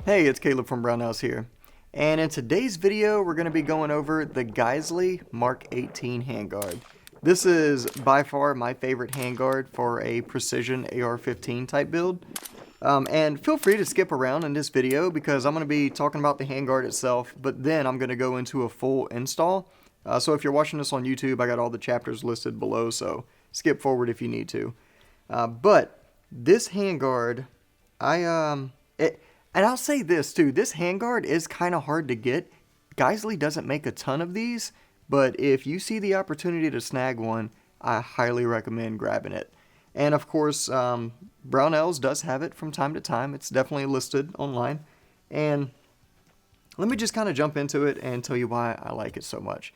Hey, it's Caleb from Brownells here, and in today's video we're going to be going over the Geissele Mk18 Handguard. This is by far my favorite handguard for a precision AR15 type build, and feel free to skip around in this video because I'm going to be talking about the handguard itself, but then I'm going to go into a full install. So if you're watching this on YouTube, I got all the chapters listed below, so skip forward if you need to. But this handguard, and I'll say this too, this handguard is kind of hard to get. Geissele doesn't make a ton of these, but if you see the opportunity to snag one, I highly recommend grabbing it. And of course, Brownells does have it from time to time. It's definitely listed online. And let me just kind of jump into it and tell you why I like it so much.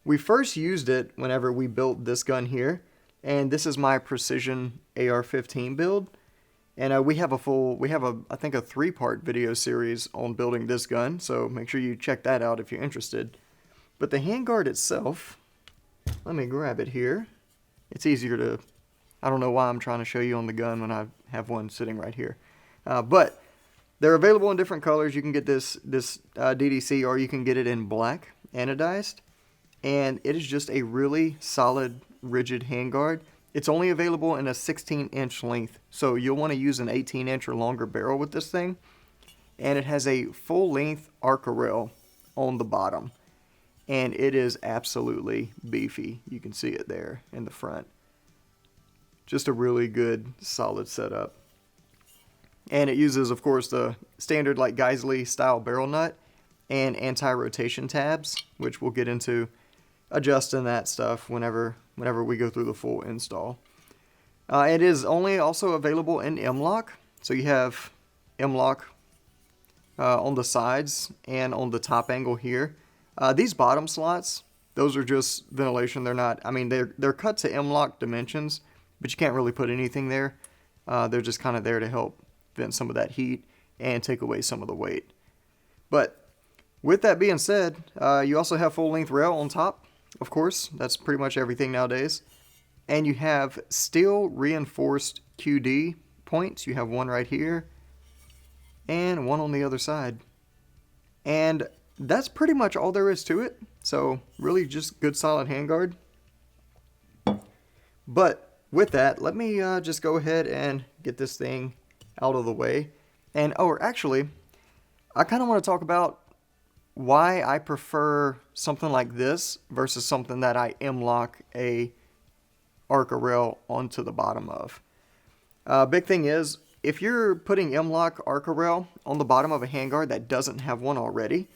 We first used it whenever we built this gun here, and this is my precision AR15 build. And we have I think a 3-part video series on building this gun, so make sure you check that out if you're interested. But the handguard itself, let me grab it here. It's easier to, I don't know why I'm trying to show you on the gun when I have one sitting right here. But they're available in different colors. You can get this DDC, or you can get it in black, anodized. And it is just a really solid, rigid handguard. It's only available in a 16-inch length, so you'll want to use an 18-inch or longer barrel with this thing. And it has a full-length ARCA rail on the bottom, and it is absolutely beefy. You can see it there in the front. Just a really good, solid setup. And it uses, of course, the standard like Geissele style barrel nut and anti-rotation tabs, which we'll get into adjusting that stuff whenever we go through the full install. It is only also available in M-LOK, so you have M-LOK on the sides and on the top angle here. These bottom slots, those are just ventilation. They're not, I mean, they're cut to M-LOK dimensions, but you can't really put anything there. They're just kind of there to help vent some of that heat and take away some of the weight. But with that being said, you also have full-length rail on top. Of course, that's pretty much everything nowadays. And you have steel reinforced QD points. You have one right here and one on the other side. And that's pretty much all there is to it. So really just good solid handguard. But with that, let me just go ahead and get this thing out of the way. And actually, I kind of want to talk about why I prefer something like this versus something that I M-LOK a ARCA rail onto the bottom of. Big thing is, if you're putting M-LOK ARCA rail on the bottom of a handguard that doesn't have one already,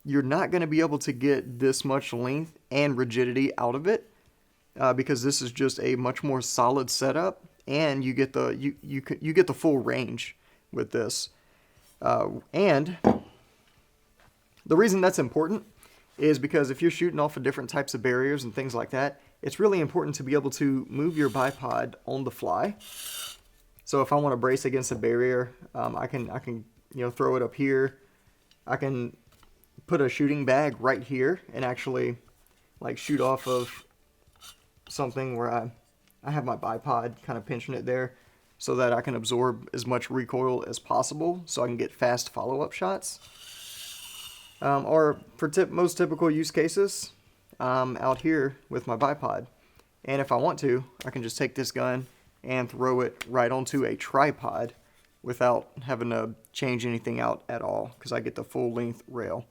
you're not going to be able to get this much length and rigidity out of it, because this is just a much more solid setup, and you get the you get the full range with this. And the reason that's important is because if you're shooting off of different types of barriers and things like that, it's really important to be able to move your bipod on the fly. So if I want to brace against a barrier, I can throw it up here. I can put a shooting bag right here and actually like shoot off of something where I have my bipod kind of pinching it there so that I can absorb as much recoil as possible so I can get fast follow-up shots. Or for most typical use cases, out here with my bipod. And if I want to, I can just take this gun and throw it right onto a tripod without having to change anything out at all, because I get the full length rail.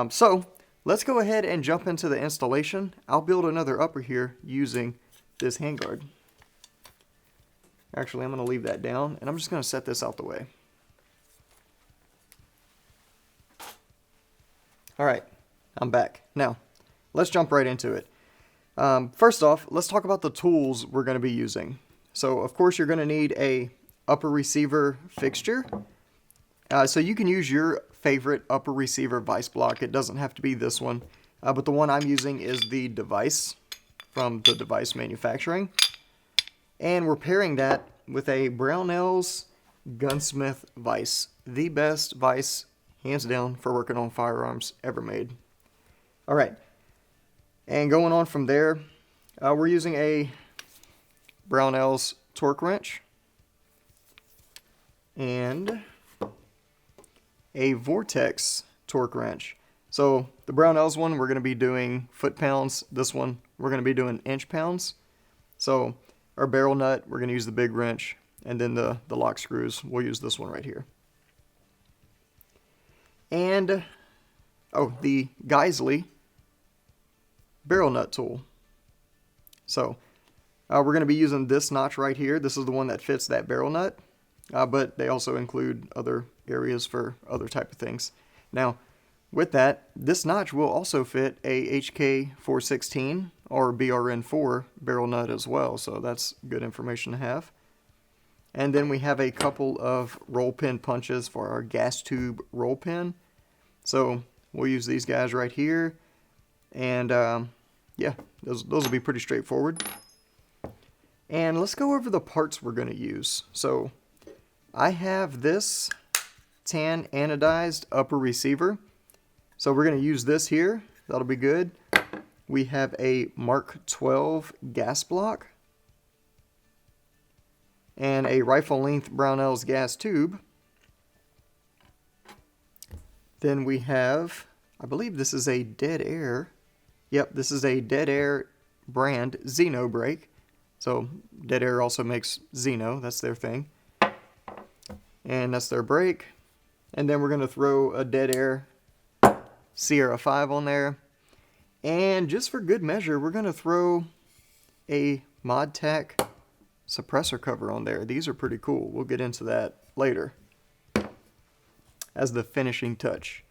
So let's go ahead and jump into the installation. I'll build another upper here using this handguard. Actually, I'm going to leave that down, and I'm just going to set this out the way. Alright, I'm back. Now, let's jump right into it. First off, let's talk about the tools we're going to be using. So, of course, you're going to need a upper receiver fixture. So you can use your favorite upper receiver vice block. It doesn't have to be this one. But the one I'm using is the device from the device manufacturing. And we're pairing that with a Brownells Gunsmith vise. The best vise, hands down, for working on firearms ever made. Alright, and going on from there, we're using a Brownells torque wrench. And a Vortex torque wrench. So the Brownells one, we're going to be doing foot-pounds. This one, we're going to be doing inch-pounds. So our barrel nut, we're going to use the big wrench. And then the lock screws, we'll use this one right here. And, oh, the Geissele barrel nut tool. So we're going to be using this notch right here. This is the one that fits that barrel nut. But they also include other areas for other type of things. Now, with that, this notch will also fit a HK416 or BRN4 barrel nut as well, so that's good information to have. And then we have a couple of roll pin punches for our gas tube roll pin. So we'll use these guys right here, and yeah, those will be pretty straightforward. And let's go over the parts we're going to use. So I have this tan anodized upper receiver. So we're going to use this here. That'll be good. We have a Mark 12 gas block. And a rifle length Brownells gas tube. Then we have, I believe this is a Dead Air. Yep, this is a Dead Air brand Xeno brake. So Dead Air also makes Xeno, that's their thing. And that's their brake. And then we're going to throw a Dead Air Sierra 5 on there. And just for good measure, we're going to throw a ModTac suppressor cover on there. These are pretty cool. We'll get into that later as the finishing touch.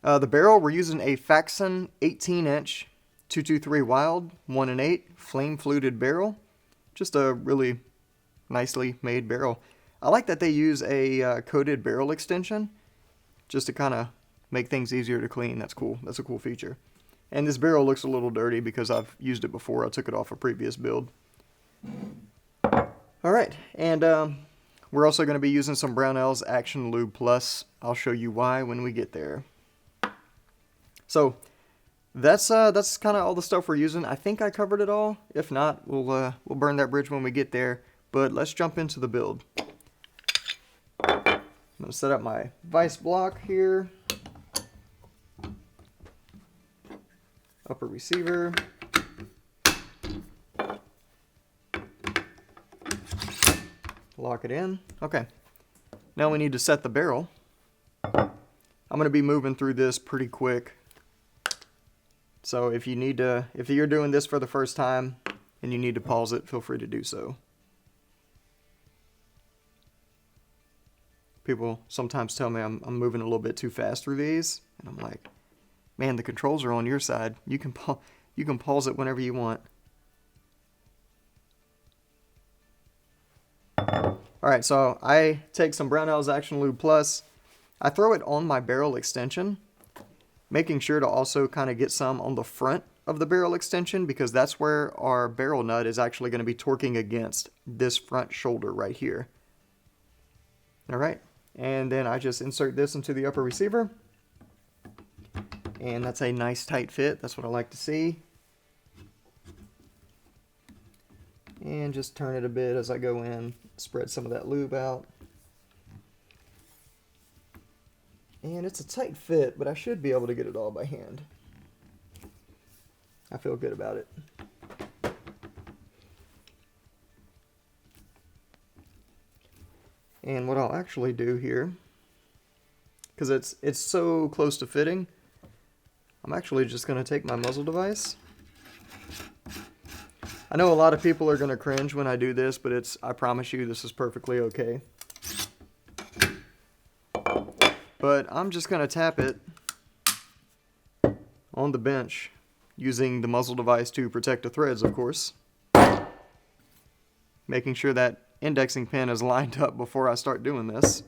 The barrel, we're using a Faxon 18-inch 223 Wild 1-8 flame fluted barrel. Just a really nicely made barrel. I like that they use a coated barrel extension just to kind of make things easier to clean. That's cool. That's a cool feature. And this barrel looks a little dirty because I've used it before. I took it off a previous build. Alright, and we're also going to be using some Brownells Action Lube Plus. I'll show you why when we get there. So that's kind of all the stuff we're using. I think I covered it all. If not, we'll burn that bridge when we get there. But let's jump into the build. I'm going to set up my vise block here. Upper receiver. Lock it in. Okay. Now we need to set the barrel. I'm going to be moving through this pretty quick. So if you're doing this for the first time and you need to pause it, feel free to do so. People sometimes tell me I'm moving a little bit too fast through these, and I'm like, man, the controls are on your side. You can pause it whenever you want. Alright, so I take some Brownells Action Lube Plus. I throw it on my barrel extension, making sure to also kind of get some on the front of the barrel extension because that's where our barrel nut is actually going to be torquing against this front shoulder right here. Alright, and then I just insert this into the upper receiver. And that's a nice tight fit. That's what I like to see. And just turn it a bit as I go in. Spread some of that lube out. And it's a tight fit, but I should be able to get it all by hand. I feel good about it. And what I'll actually do here, because it's so close to fitting, I'm actually just going to take my muzzle device. I know a lot of people are going to cringe when I do this, but I promise you this is perfectly okay. But I'm just going to tap it on the bench using the muzzle device to protect the threads, of course. Making sure that indexing pin is lined up before I start doing this.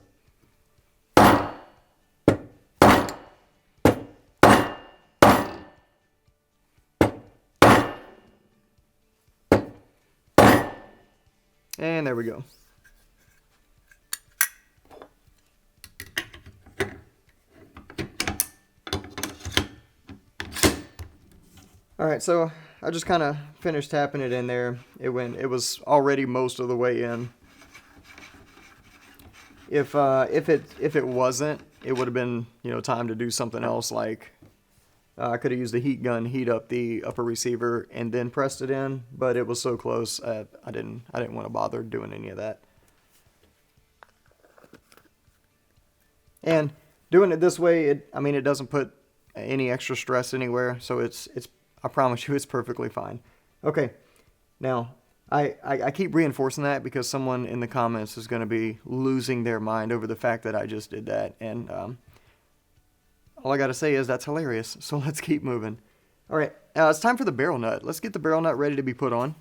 And there we go. Alright, so I just kind of finished tapping it in there. It was already most of the way in. If it wasn't, it would have been, you know, time to do something else, like I could have used a heat gun, heat up the upper receiver, and then pressed it in, but it was so close, I didn't want to bother doing any of that. And doing it this way, it doesn't put any extra stress anywhere, so it's I promise you it's perfectly fine. Okay, now I keep reinforcing that because someone in the comments is going to be losing their mind over the fact that I just did that, and all I got to say is that's hilarious, so let's keep moving. All right, it's time for the barrel nut. Let's get the barrel nut ready to be put on.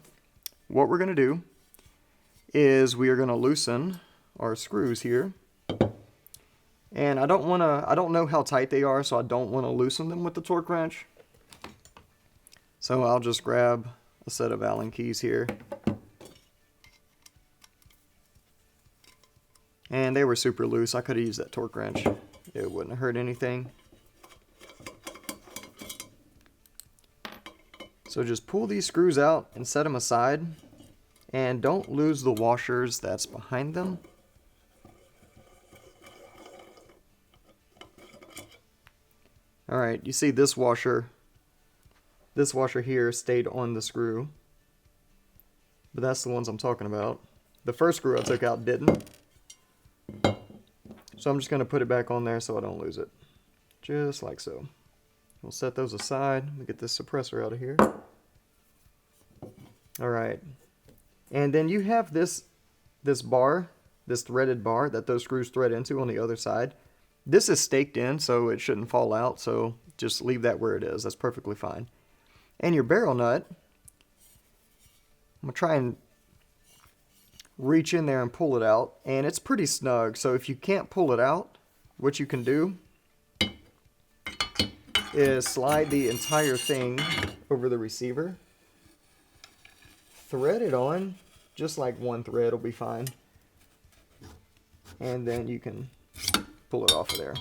What we're going to do is we are going to loosen our screws here. And I don't know how tight they are, so I don't want to loosen them with the torque wrench. So I'll just grab a set of Allen keys here. And they were super loose. I could have used that torque wrench. It wouldn't have hurt anything. So just pull these screws out and set them aside. And don't lose the washers that's behind them. Alright, you see this washer here stayed on the screw. But that's the ones I'm talking about. The first screw I took out didn't. So I'm just going to put it back on there so I don't lose it. Just like so. We'll set those aside. Let me get this suppressor out of here. Alright. And then you have this bar, this threaded bar that those screws thread into on the other side. This is staked in, so it shouldn't fall out, so just leave that where it is. That's perfectly fine. And your barrel nut, I'm going to try and reach in there and pull it out, and it's pretty snug, so if you can't pull it out, what you can do is slide the entire thing over the receiver, thread it on, just like one thread will be fine, and then you can pull it off of there.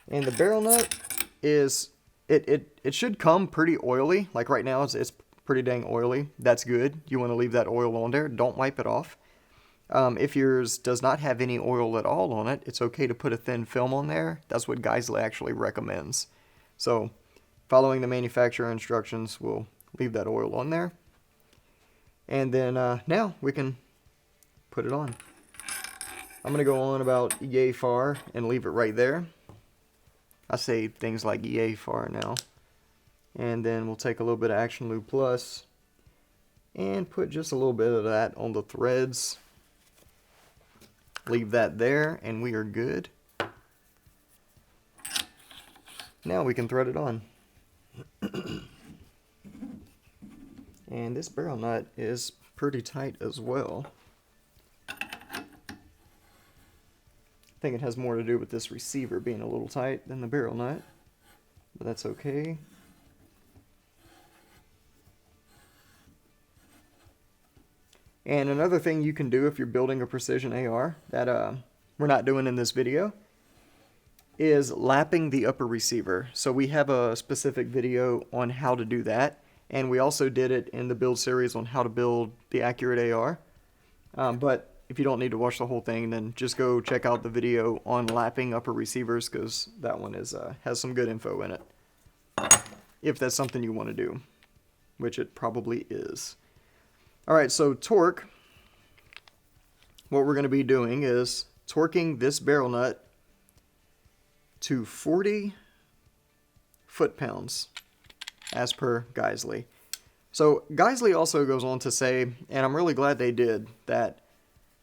And the barrel nut is, it should come pretty oily. Like right now it's pretty dang oily. That's good. You want to leave that oil on there. Don't wipe it off. If yours does not have any oil at all on it, it's okay to put a thin film on there. That's what Geissele actually recommends. So following the manufacturer instructions, we'll leave that oil on there. And then now we can put it on. I'm going to go on about yay far and leave it right there. I say things like yay far now. And then we'll take a little bit of Action Lube Plus and put just a little bit of that on the threads. Leave that there and we are good. Now we can thread it on. And this barrel nut is pretty tight as well. I think it has more to do with this receiver being a little tight than the barrel nut, but that's okay. And another thing you can do if you're building a precision AR that we're not doing in this video is lapping the upper receiver. So we have a specific video on how to do that, and we also did it in the build series on how to build the accurate AR. But if you don't need to watch the whole thing, then just go check out the video on lapping upper receivers, because that one has some good info in it. If that's something you want to do, which it probably is. Alright, so torque. What we're going to be doing is torquing this barrel nut to 40 foot-pounds as per Geissele. So Geissele also goes on to say, and I'm really glad they did, that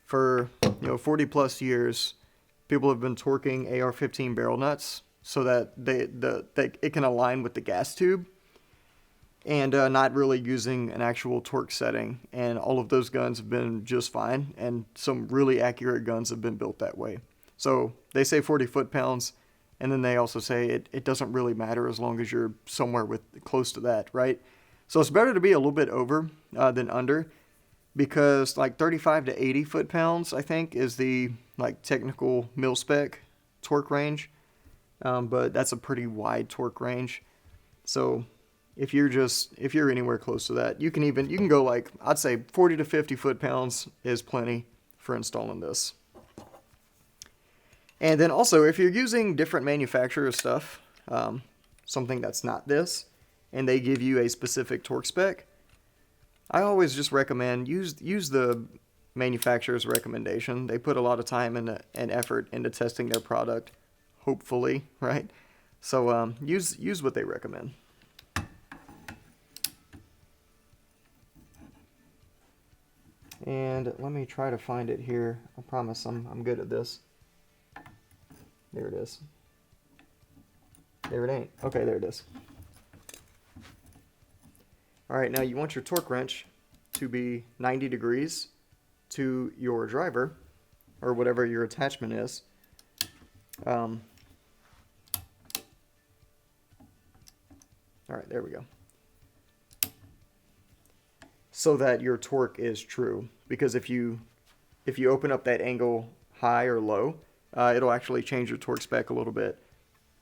for 40 plus years, people have been torquing AR15 barrel nuts so that it can align with the gas tube, and not really using an actual torque setting. And all of those guns have been just fine, and some really accurate guns have been built that way. So they say 40 foot-pounds, and then they also say it doesn't really matter as long as you're somewhere close to that, right? So it's better to be a little bit over than under, because like 35 to 80 foot-pounds, I think, is the technical mil-spec torque range. But that's a pretty wide torque range. So if you're anywhere close to that, you can go I'd say 40 to 50 foot-pounds is plenty for installing this. And then also, if you're using different manufacturer stuff, something that's not this, and they give you a specific torque spec, I always just recommend use the manufacturer's recommendation. They put a lot of time and effort into testing their product, hopefully, right? So use what they recommend. And let me try to find it here. I promise I'm good at this. There it is. There it ain't. Okay, there it is. Alright, now you want your torque wrench to be 90 degrees to your driver, or whatever your attachment is. Alright, there we go. So that your torque is true. Because if you open up that angle high or low, it'll actually change your torque spec a little bit.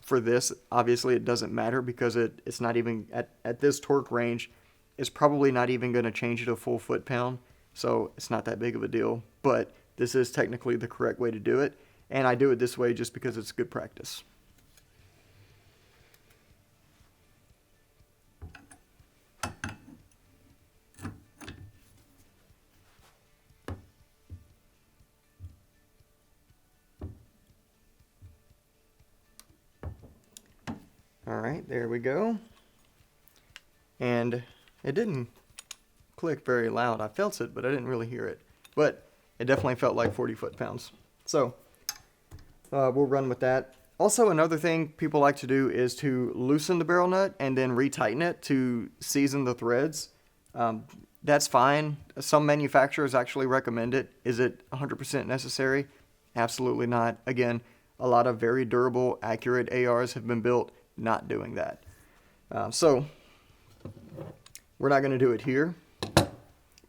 For this, obviously it doesn't matter because it's not even, at this torque range, it's probably not even going to change it a full foot-pound, so it's not that big of a deal. But this is technically the correct way to do it, and I do it this way just because it's good practice. Alright, there we go. And it didn't click very loud. I felt it, but I didn't really hear it. But it definitely felt like 40 foot-pounds. So we'll run with that. Also, another thing people like to do is to loosen the barrel nut and then retighten it to season the threads. That's fine. Some manufacturers actually recommend it. Is it 100% necessary? Absolutely not. Again, a lot of very durable, accurate ARs have been built not doing that. So we're not going to do it here,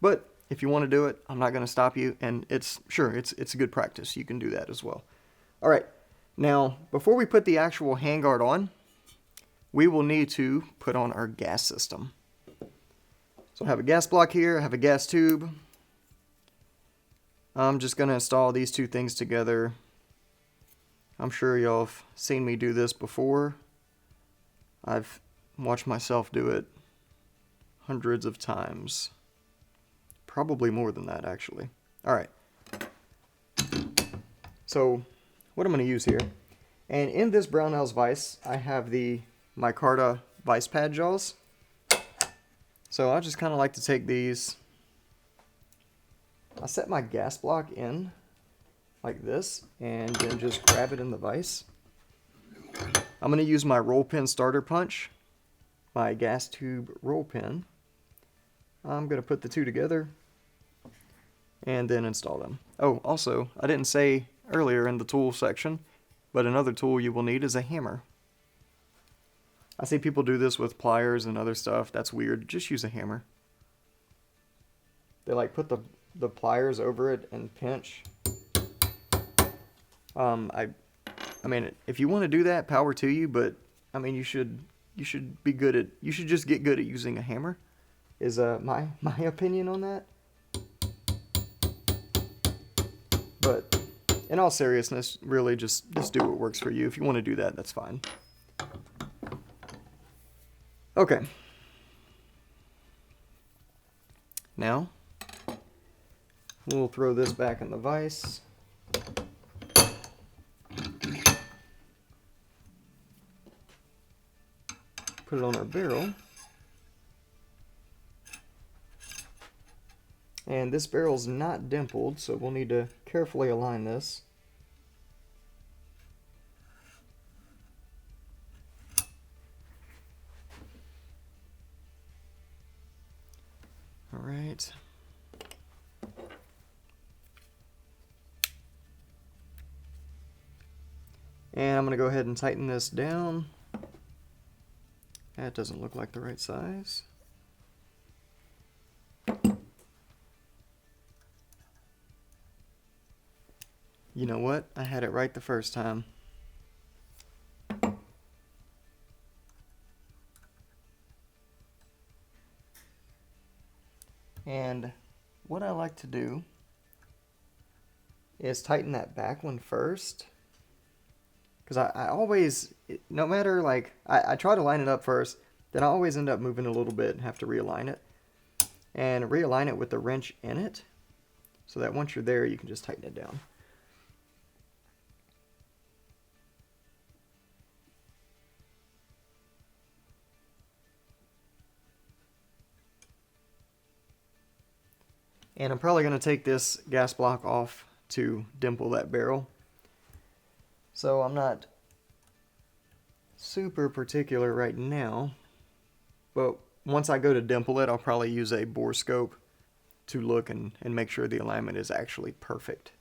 but if you want to do it, I'm not going to stop you, and it's a good practice. You can do that as well. All right, now before we put the actual handguard on, we will need to put on our gas system. So I have a gas block here, I have a gas tube. I'm just going to install these two things together. I'm sure y'all have seen me do this before. I've watched myself do it hundreds of times. Probably more than that, actually. Alright. So, what I'm going to use here. And in this Brownells vise, I have the micarta vise pad jaws. So, I just kind of like to take these. I set my gas block in like this, and then just grab it in the vise. I'm going to use my roll pin starter punch, my gas tube roll pin. I'm going to put the two together and then install them. Oh, also, I didn't say earlier in the tool section, but another tool you will need is a hammer. I see people do this with pliers and other stuff. That's weird. Just use a hammer. They like put the pliers over it and pinch. I mean, if you want to do that, power to you, but I mean, you should be good at, you should just get good at using a hammer, is my opinion on that. But in all seriousness, really just do what works for you. If you want to do that, that's fine. Okay. Now, we'll throw this back in the vise. Put it on our barrel. And this barrel's not dimpled, so we'll need to carefully align this. All right. And I'm going to go ahead and tighten this down. That doesn't look like the right size. You know what? I had it right the first time. And what I like to do is tighten that back one first. Because I always, no matter, like, I try to line it up first, then I always end up moving a little bit and have to realign it. And realign it with the wrench in it, so that once you're there, you can just tighten it down. And I'm probably going to take this gas block off to dimple that barrel. So I'm not super particular right now, but once I go to dimple it, I'll probably use a bore scope to look and make sure the alignment is actually perfect.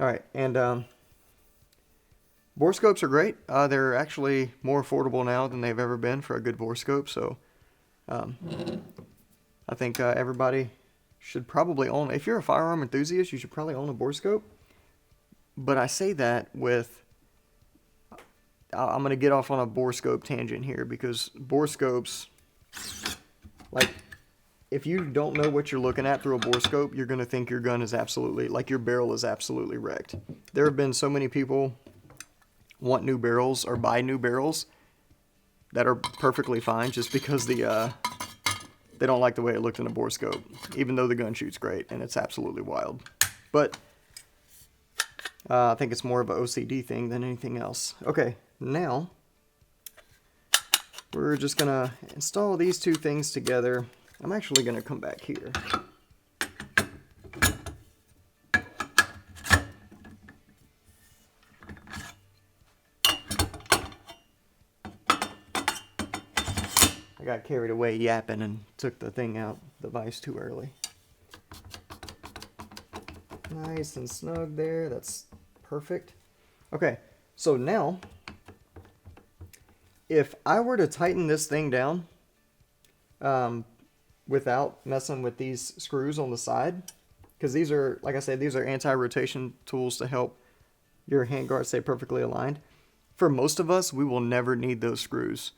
Alright, and bore scopes are great. They're actually more affordable now than they've ever been for a good bore scope, so I think everybody should probably own, if you're a firearm enthusiast, you should probably own a bore scope. But I say that with, I'm going to get off on a bore scope tangent here, because bore scopes, like, if you don't know what you're looking at through a bore scope, you're going to think your gun is absolutely, like, your barrel is absolutely wrecked. There have been so many people want new barrels or buy new barrels that are perfectly fine just because they don't like the way it looked in a bore scope, even though the gun shoots great and it's absolutely wild. But I think it's more of an OCD thing than anything else. Okay, now we're just gonna install these two things together. I'm actually gonna come back here. I got carried away yapping and took the thing out, the vise, too early. Nice and snug there. That's perfect. Okay, so now, if I were to tighten this thing down without messing with these screws on the side, because these are, like I said, these are anti-rotation tools to help your handguard stay perfectly aligned. For most of us, we will never need those screws,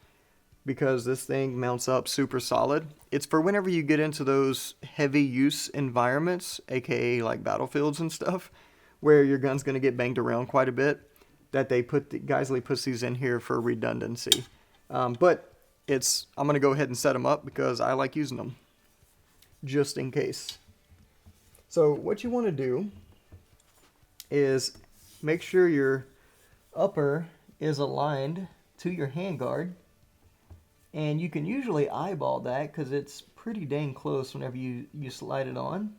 because this thing mounts up super solid. It's for whenever you get into those heavy use environments, aka like battlefields and stuff, where your gun's going to get banged around quite a bit, that they put, Geissele puts these in here for redundancy. But I'm going to go ahead and set them up because I like using them, just in case. So what you want to do is make sure your upper is aligned to your handguard. And you can usually eyeball that because it's pretty dang close whenever you slide it on.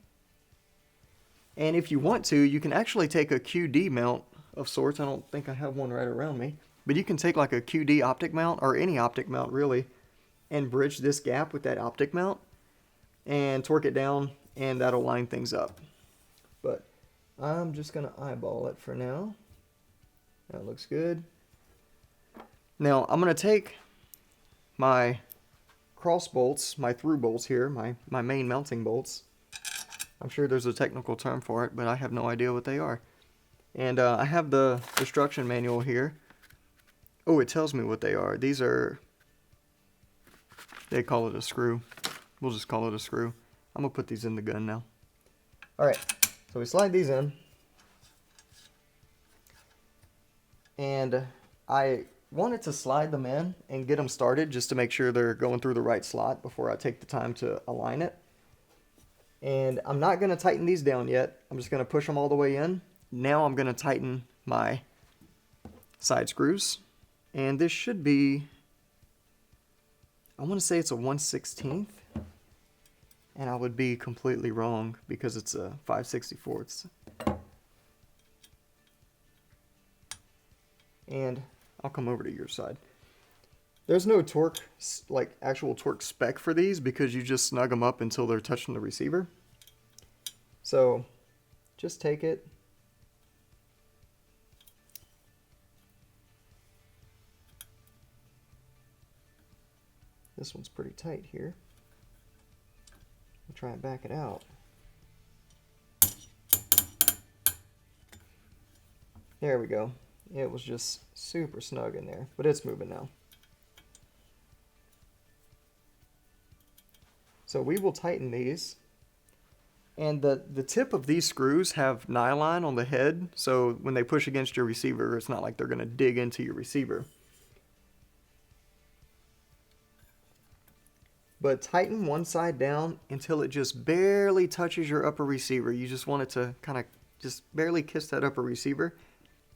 And if you want to, you can actually take a QD mount of sorts. I don't think I have one right around me. But you can take like a QD optic mount, or any optic mount really, and bridge this gap with that optic mount and torque it down, and that'll line things up. But I'm just going to eyeball it for now. That looks good. Now I'm going to take my cross bolts, my through bolts here, my main mounting bolts. I'm sure there's a technical term for it, but I have no idea what they are. And I have the instruction manual here. Oh, it tells me what they are. These are, they call it a screw. We'll just call it a screw. I'm going to put these in the gun now. Alright, so we slide these in. And I wanted to slide them in and get them started just to make sure they're going through the right slot before I take the time to align it. And I'm not going to tighten these down yet. I'm just going to push them all the way in. Now I'm going to tighten my side screws. And this should be, I want to say it's a 1/16. And I would be completely wrong because it's a 5/64. And I'll come over to your side. There's no torque, like actual torque spec for these, because you just snug them up until they're touching the receiver. So just take it. This one's pretty tight here. I'll try and back it out. There we go. It was just super snug in there, but it's moving now. So we will tighten these And the tip of these screws have nylon on the head, so when they push against your receiver, it's not like they're going to dig into your receiver. But tighten one side down until it just barely touches your upper receiver. You just want it to kind of just barely kiss that upper receiver.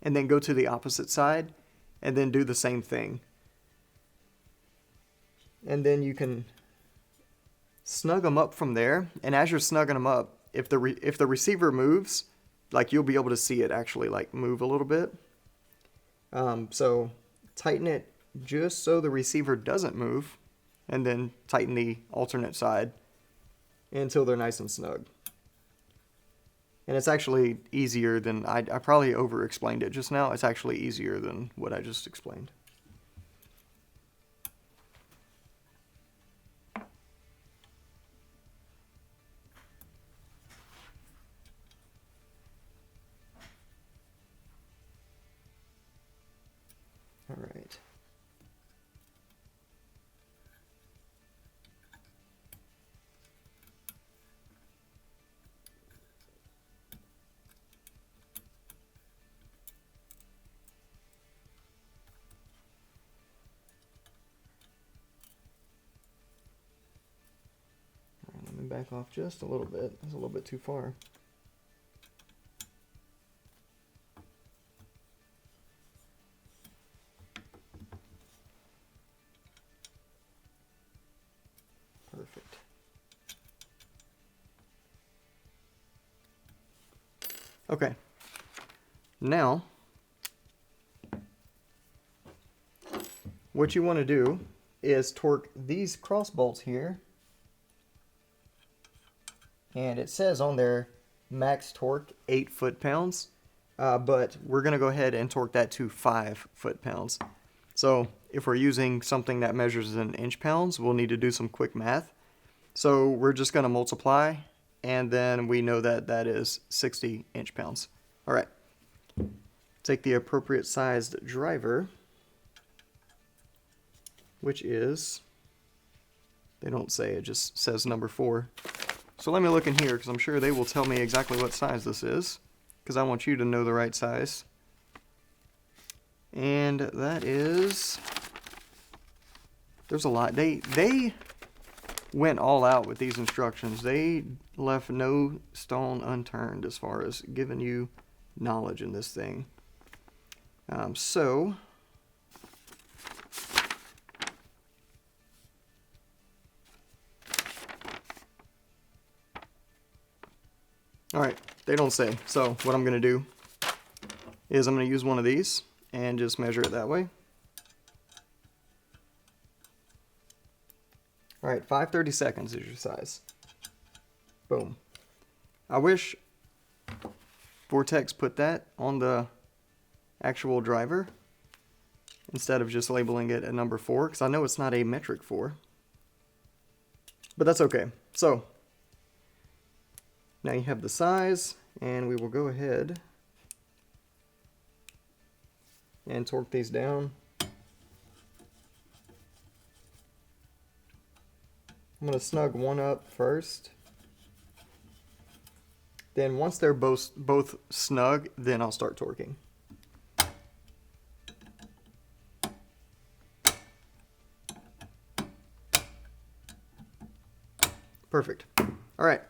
And then go to the opposite side and then do the same thing. And then you can snug them up from there. And as you're snugging them up, if the receiver moves, like you'll be able to see it actually like move a little bit. So tighten it just so the receiver doesn't move, and then tighten the alternate side until they're nice and snug. And it's actually easier than, I probably over-explained it just now. It's actually easier than what I just explained. All right. Let me back off just a little bit. That's a little bit too far. Perfect. Okay. Now, what you want to do is torque these cross bolts here. And it says on there max torque 8 foot-pounds, but we're going to go ahead and torque that to 5 foot-pounds. So if we're using something that measures in inch-pounds, we'll need to do some quick math. So we're just going to multiply, and then we know that that is 60 inch-pounds. All right. Take the appropriate sized driver, which is, they don't say, it just says number 4. So let me look in here, because I'm sure they will tell me exactly what size this is, because I want you to know the right size. And that is, there's a lot. They went all out with these instructions. They left no stone unturned as far as giving you knowledge in this thing. Alright, they don't say. So what I'm going to do is I'm going to use one of these and just measure it that way. Alright, 5/32 is your size. Boom. I wish Vortex put that on the actual driver instead of just labeling it at number 4, because I know it's not a metric 4. But that's okay. So now you have the size, and we will go ahead and torque these down. I'm going to snug one up first. Then once they're both snug, then I'll start torquing. Perfect. All right.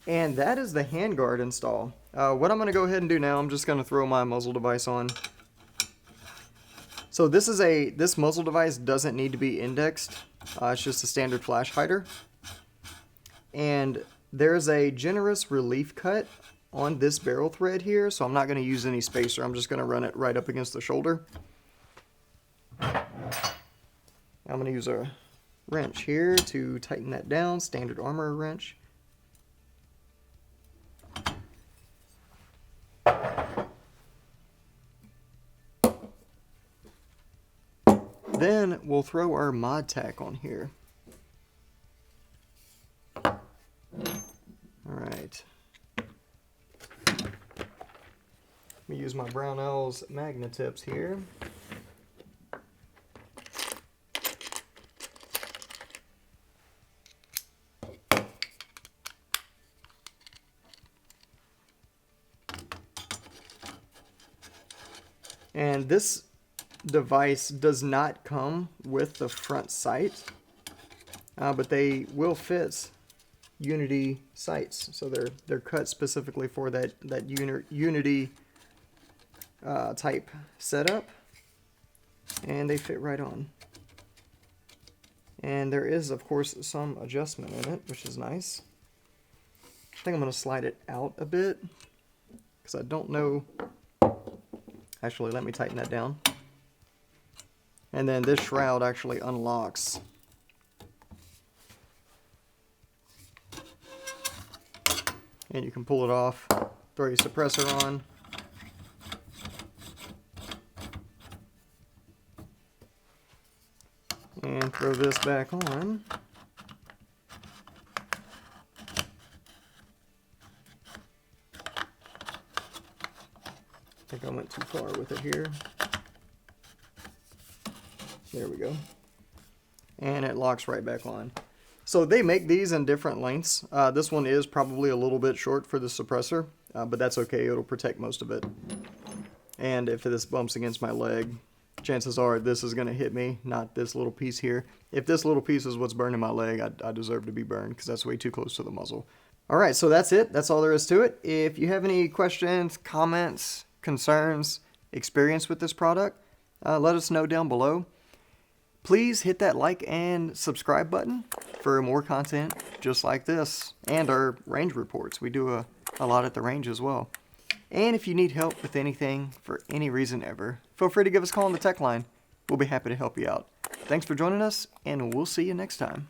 And that is the handguard install. What I'm going to go ahead and do now, I'm just going to throw my muzzle device on. So this muzzle device doesn't need to be indexed. It's just a standard flash hider. And there's a generous relief cut on this barrel thread here, so I'm not going to use any spacer. I'm just going to run it right up against the shoulder. I'm going to use a wrench here to tighten that down, standard armor wrench. Then we'll throw our mod tack on here. Alright. Let me use my Brownells magnet tips here. And this device does not come with the front sight, but they will fit Unity sights. So they're cut specifically for that Unity type setup, and they fit right on. And there is, of course, some adjustment in it, which is nice. I think I'm going to slide it out a bit, because I don't know. Actually, let me tighten that down. And then this shroud actually unlocks. And you can pull it off, throw your suppressor on. And throw this back on. I think I went too far with it here. There we go. And it locks right back on. So they make these in different lengths. This one is probably a little bit short for the suppressor, but that's okay. It'll protect most of it. And if this bumps against my leg, chances are this is going to hit me, not this little piece here. If this little piece is what's burning my leg, I deserve to be burned because that's way too close to the muzzle. Alright, so that's it. That's all there is to it. If you have any questions, comments, concerns, experience with this product, let us know down below. Please hit that like and subscribe button for more content just like this and our range reports. We do a lot at the range as well. And if you need help with anything for any reason ever, feel free to give us a call on the tech line. We'll be happy to help you out. Thanks for joining us, and we'll see you next time.